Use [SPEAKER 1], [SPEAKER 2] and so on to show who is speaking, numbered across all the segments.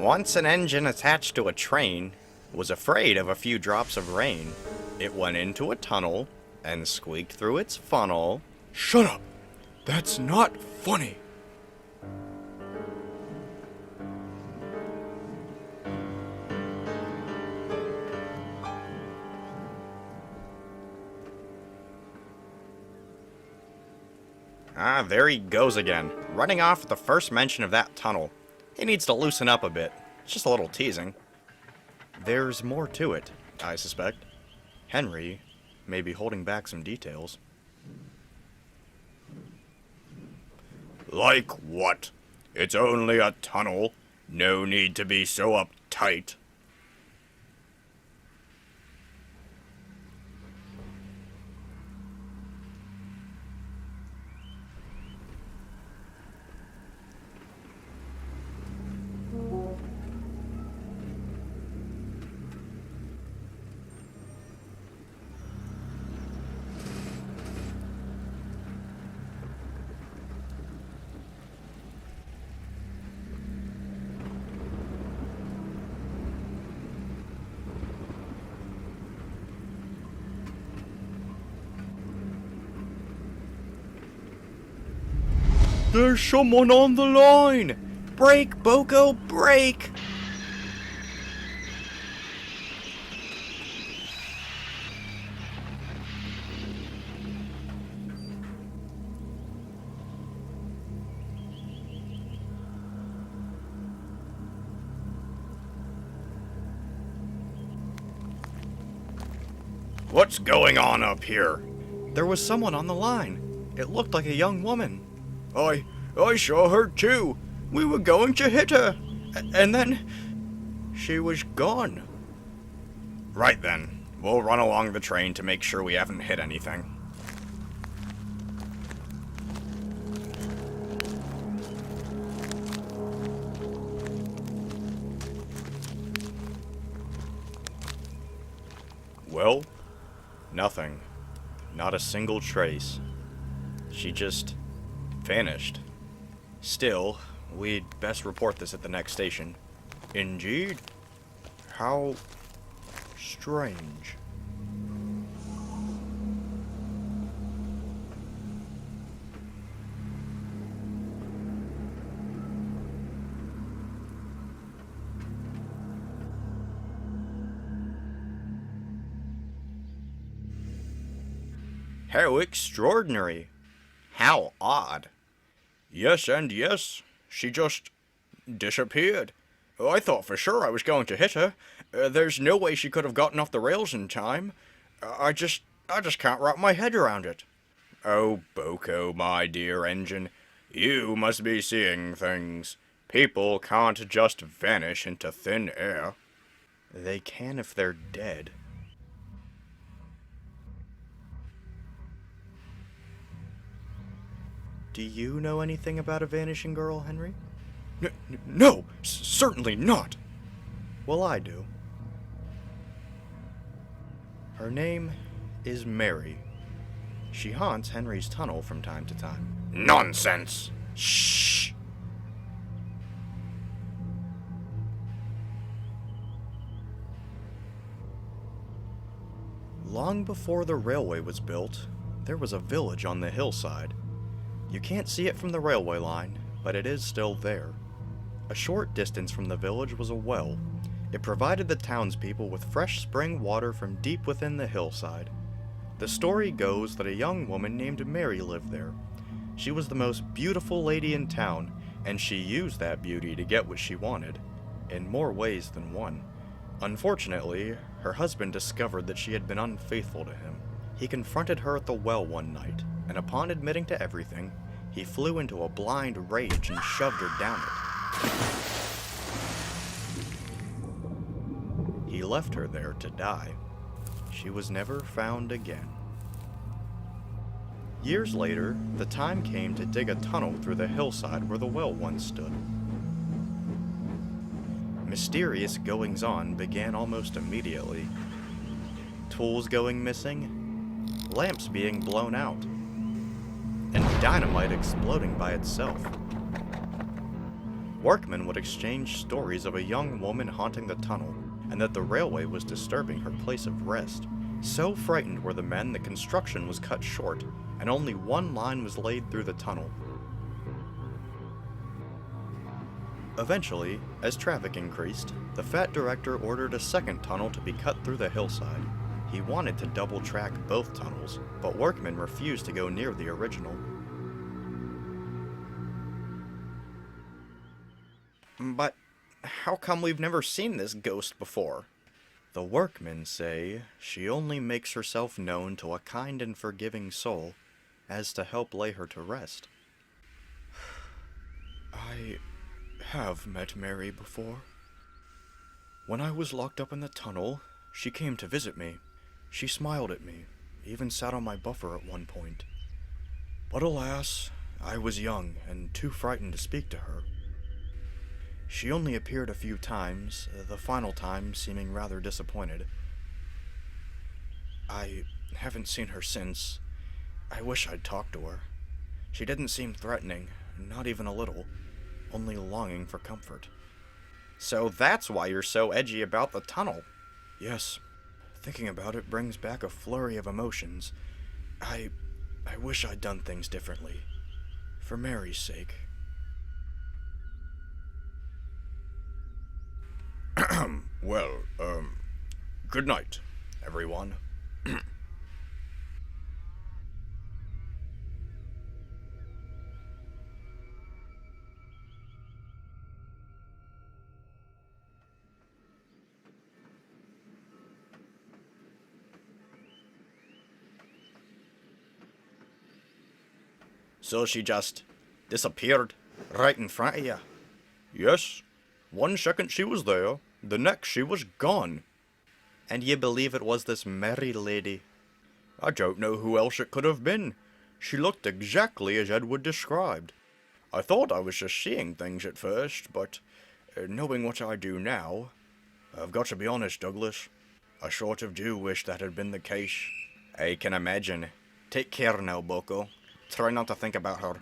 [SPEAKER 1] Once an engine attached to a train was afraid of a few drops of rain. It went into a tunnel and squeaked through its funnel.
[SPEAKER 2] Shut up! That's not funny!
[SPEAKER 1] Ah, there he goes again, running off at the first mention of that tunnel. He needs to loosen up a bit. It's just a little teasing. There's more to it, I suspect. Henry may be holding back some details.
[SPEAKER 2] Like what? It's only a tunnel. No need to be so uptight.
[SPEAKER 1] There's someone on the line! Brake, Boko, brake!
[SPEAKER 2] What's going on up here?
[SPEAKER 1] There was someone on the line. It looked like a young woman.
[SPEAKER 2] I saw her too. We were going to hit her.
[SPEAKER 1] And then she was gone.
[SPEAKER 2] Right then. We'll run along the train to make sure we haven't hit anything.
[SPEAKER 1] Well, nothing. Not a single trace. She just vanished. Still, we'd best report this at the next station.
[SPEAKER 2] Indeed.
[SPEAKER 1] How strange. How extraordinary. How odd.
[SPEAKER 2] Yes and yes. She just disappeared. I thought for sure I was going to hit her. There's no way she could have gotten off the rails in time. I just can't wrap my head around it. Oh, Boko, my dear engine, you must be seeing things. People can't just vanish into thin air.
[SPEAKER 1] They can if they're dead. Do you know anything about a vanishing girl, Henry?
[SPEAKER 2] No, certainly not.
[SPEAKER 1] Well, I do. Her name is Mary. She haunts Henry's tunnel from time to time.
[SPEAKER 2] Nonsense! Shh!
[SPEAKER 1] Long before the railway was built, there was a village on the hillside. You can't see it from the railway line, but it is still there. A short distance from the village was a well. It provided the townspeople with fresh spring water from deep within the hillside. The story goes that a young woman named Mary lived there. She was the most beautiful lady in town, and she used that beauty to get what she wanted, in more ways than one. Unfortunately, her husband discovered that she had been unfaithful to him. He confronted her at the well one night, and upon admitting to everything, he flew into a blind rage and shoved her down it. He left her there to die. She was never found again. Years later, the time came to dig a tunnel through the hillside where the well once stood. Mysterious goings-on began almost immediately. Tools going missing, lamps being blown out, and dynamite exploding by itself. Workmen would exchange stories of a young woman haunting the tunnel, and that the railway was disturbing her place of rest. So frightened were the men that construction was cut short, and only one line was laid through the tunnel. Eventually, as traffic increased, the fat director ordered a second tunnel to be cut through the hillside. He wanted to double-track both tunnels, but workmen refused to go near the original.
[SPEAKER 2] But how come we've never seen this ghost before?
[SPEAKER 1] The workmen say she only makes herself known to a kind and forgiving soul, as to help lay her to rest. I have met Mary before. When I was locked up in the tunnel, she came to visit me. She smiled at me, even sat on my buffer at one point. But alas, I was young and too frightened to speak to her. She only appeared a few times, the final time seeming rather disappointed. I haven't seen her since. I wish I'd talked to her. She didn't seem threatening, not even a little, only longing for comfort.
[SPEAKER 2] So that's why you're so edgy about the tunnel.
[SPEAKER 1] Yes, thinking about it brings back a flurry of emotions. I wish I'd done things differently. For Mary's sake.
[SPEAKER 2] Well, good night, everyone. So she just disappeared right in front of you?
[SPEAKER 1] Yes. 1 second she was there, the next she was gone.
[SPEAKER 2] And you believe it was this Mary lady?
[SPEAKER 1] I don't know who else it could have been. She looked exactly as Edward described. I thought I was just seeing things at first, but knowing what I do now, I've got to be honest, Douglas. I sort of do wish that had been the case.
[SPEAKER 2] I can imagine. Take care now, Boko. Try not to think about her.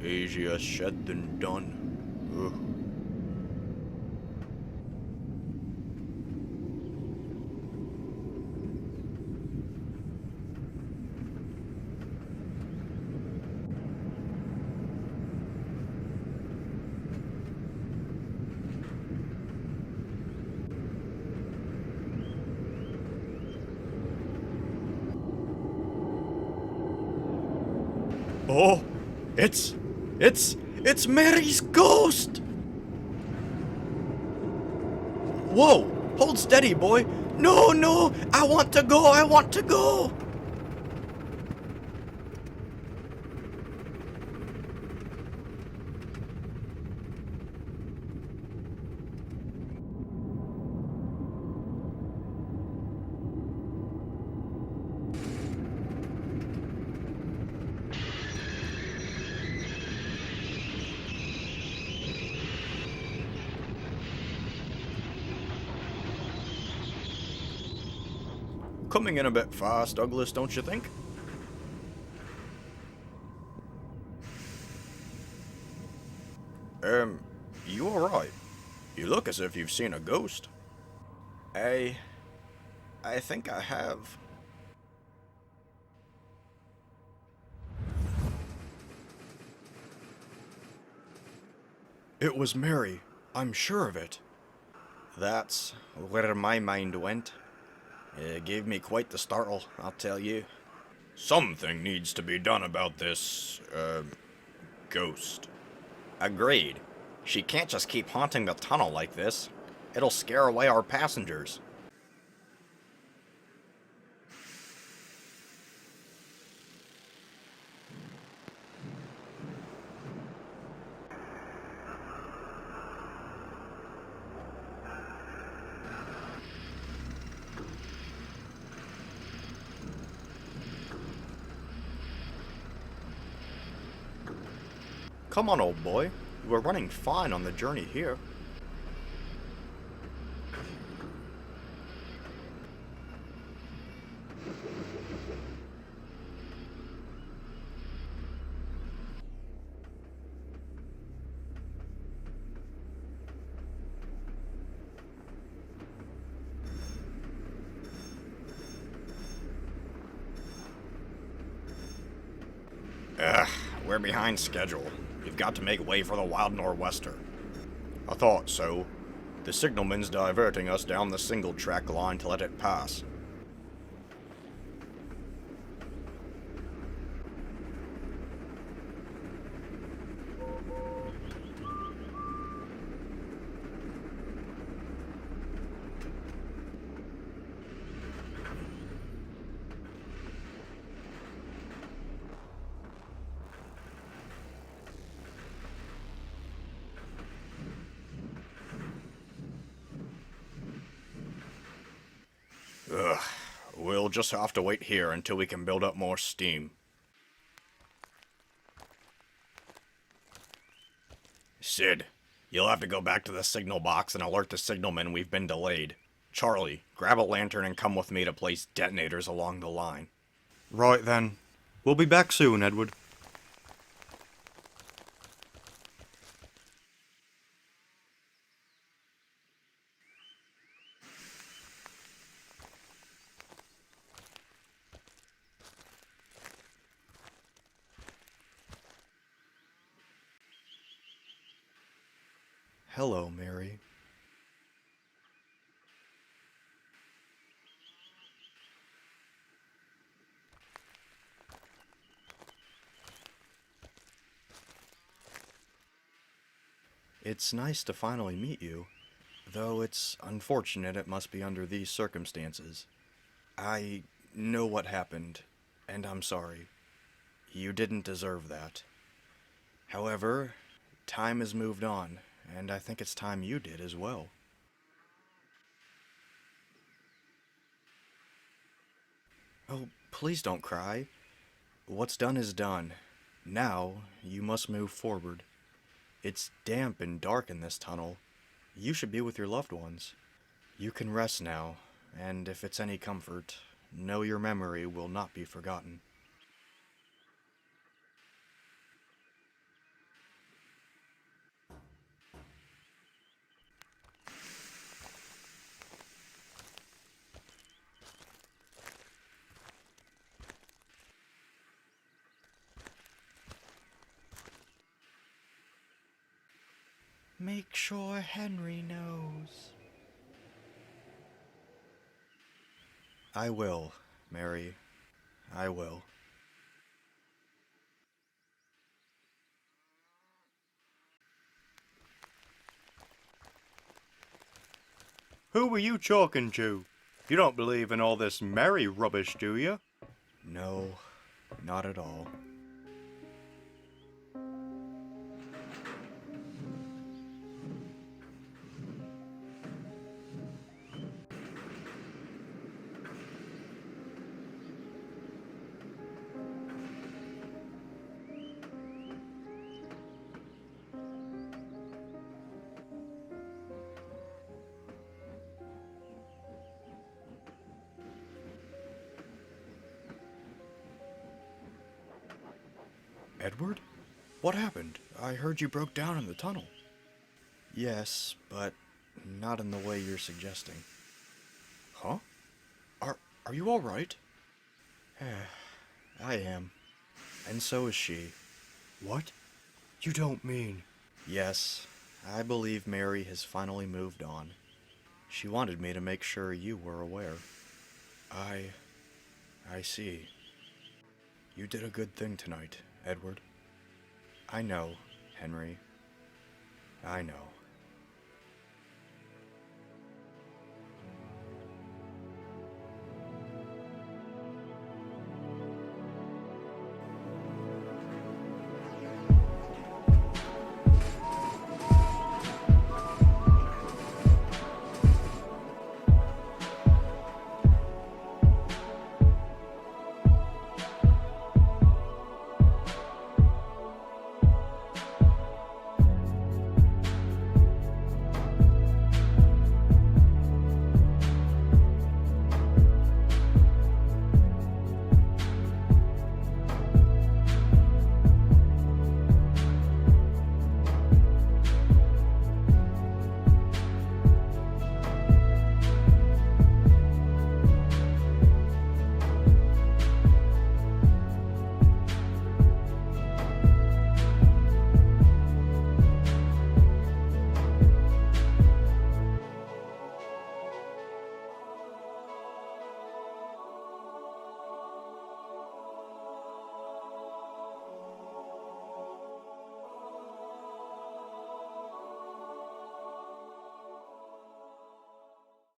[SPEAKER 1] Easier said than done. Ugh. Oh, it's Mary's ghost! Whoa, hold steady, boy. No, I want to go. Coming in a bit fast, Douglas, don't you think? You alright? You look as if you've seen a ghost.
[SPEAKER 2] I think I have.
[SPEAKER 1] It was Mary. I'm sure of it.
[SPEAKER 2] That's where my mind went. It gave me quite the startle, I'll tell you.
[SPEAKER 1] Something needs to be done about this, ghost.
[SPEAKER 2] Agreed. She can't just keep haunting the tunnel like this. It'll scare away our passengers.
[SPEAKER 1] Come on, old boy. You were running fine on the journey here.
[SPEAKER 2] Ugh, we're behind schedule. We've got to make way for the Wild Nor'wester. I thought so. The signalman's diverting us down the single track line to let it pass. Ugh, we'll just have to wait here until we can build up more steam. Sid, you'll have to go back to the signal box and alert the signalman we've been delayed. Charlie, grab a lantern and come with me to place detonators along the line.
[SPEAKER 1] Right then. We'll be back soon, Edward. Hello, Mary. It's nice to finally meet you, though it's unfortunate it must be under these circumstances. I know what happened, and I'm sorry. You didn't deserve that. However, time has moved on, and I think it's time you did as well. Oh, please don't cry. What's done is done. Now, you must move forward. It's damp and dark in this tunnel. You should be with your loved ones. You can rest now, and if it's any comfort, know your memory will not be forgotten. Make sure Henry knows. I will, Mary. I will. Who were you talking to? You don't believe in all this Mary rubbish, do you? No, not at all. Edward? What happened? I heard you broke down in the tunnel. Yes, but not in the way you're suggesting. Huh? Are you all right? I am. And so is she. What? You don't mean... Yes, I believe Mary has finally moved on. She wanted me to make sure you were aware. I see. You did a good thing tonight, Edward. I know, Henry. I know.